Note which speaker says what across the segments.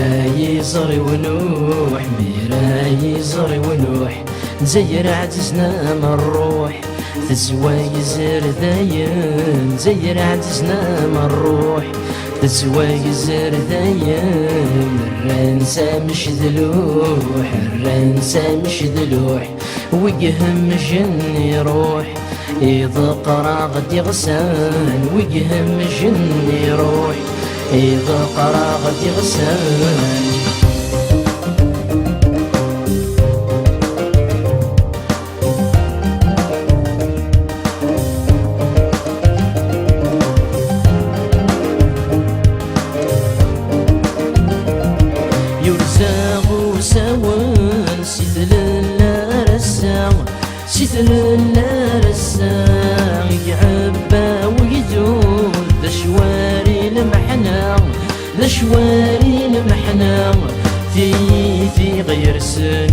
Speaker 1: ميراي زري ونوح، ميراي زري ونوح، نزير عجزنا من الروح تزواي زرداين، نزير عجزنا من الروح تزواي زرداين. الرنسة مش ذلوح، الرنسة مش ذلوح، ويهم جن يروح إذا قرا غد يغسان، ويهم جن يروح إذا قرا غد يغسان. يرزاغ سوان سيد لله رسام، سيد لله رسام، يعبى ويدور ذا شواري المحنا، ذا شواري المحنا. في غير سن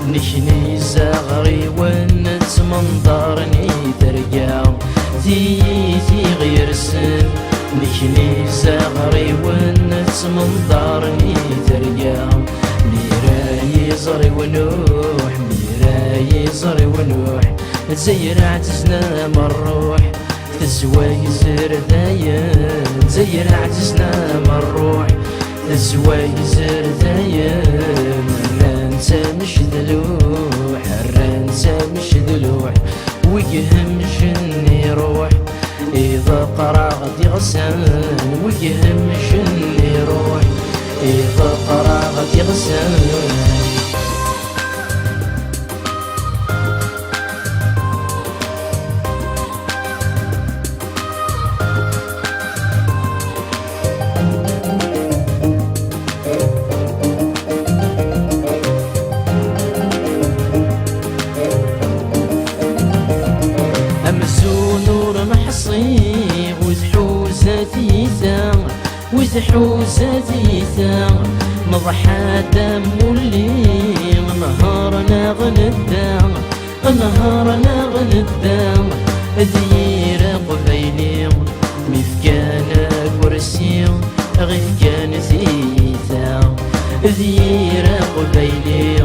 Speaker 1: نكني زغري ونتمنظرني ترقى، في غير سن نكني زغري ونتمنظرني ترقى. ميراي زري ونوح، ميراي زري ونوح، تزير عجزنا من الروح تزواي زرداين، تزير عجزنا من الروح تزواي زرداين. الرنسة مش ذلوح، الرنسة مش ذلوح، ويهم جن يروح إذا قرا غد يغسان، ويهم جن يروح إذا قرا غد يغسان. وذحوزتي ثام مضحى دم اللي نهارنا غندام، نهارنا غندام. دير قبيلي مفكان كرسي غير كان ثيثام، دير قبيلي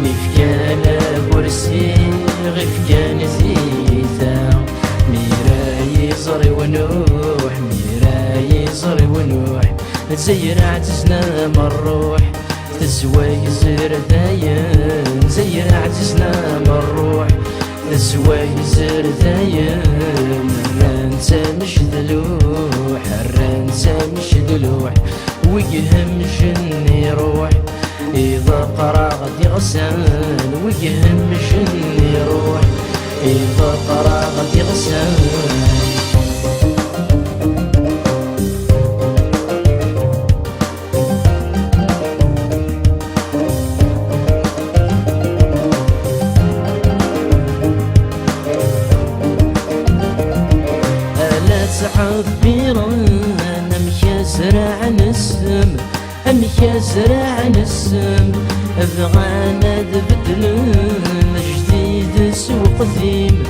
Speaker 1: مفكان كرسي غير كان ثيثام. ميراي زري ونوح، ميراي زري ونوح، تزير عجزنا من الروح تزواي زرداين، تزير عجزنا من الروح تزواي زرداين. الرنسة مش ذلوح، الرنسة مش ذلوح، ويهم جن يروح إذا قرا غد يغسان، ويهم جن يروح إذا قرا غد يغسان. عبيران أمشي زرع نسم، أمشي زرع نسم. بغانا ذبدلن جديد سوق قديم،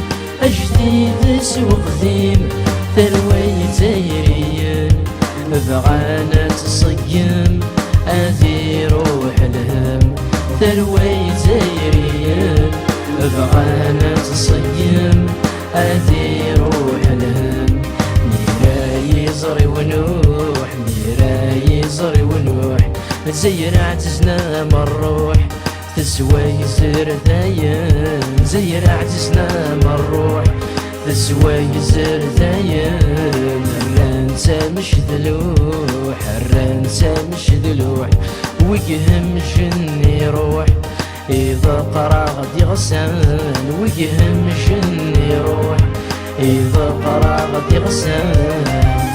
Speaker 1: جديد سوق قديم. ثروي زايرين بغانا تصيم أذي روح الهم، ثروي زايرين بغانا تصيم أذي روح الهم. ميراي زري ونوح، ميراي زري ونوح، تزير عجزنا من الروح تزواي زرداين، تزير عجزنا من الروح تزواي زرداين. الرنسة مش ذلوح، الرنسة مش ذلوح، ويهم جن يروح إذا قرا غد يغسان، ويهم جن يروح إذا قرا غد يغسان.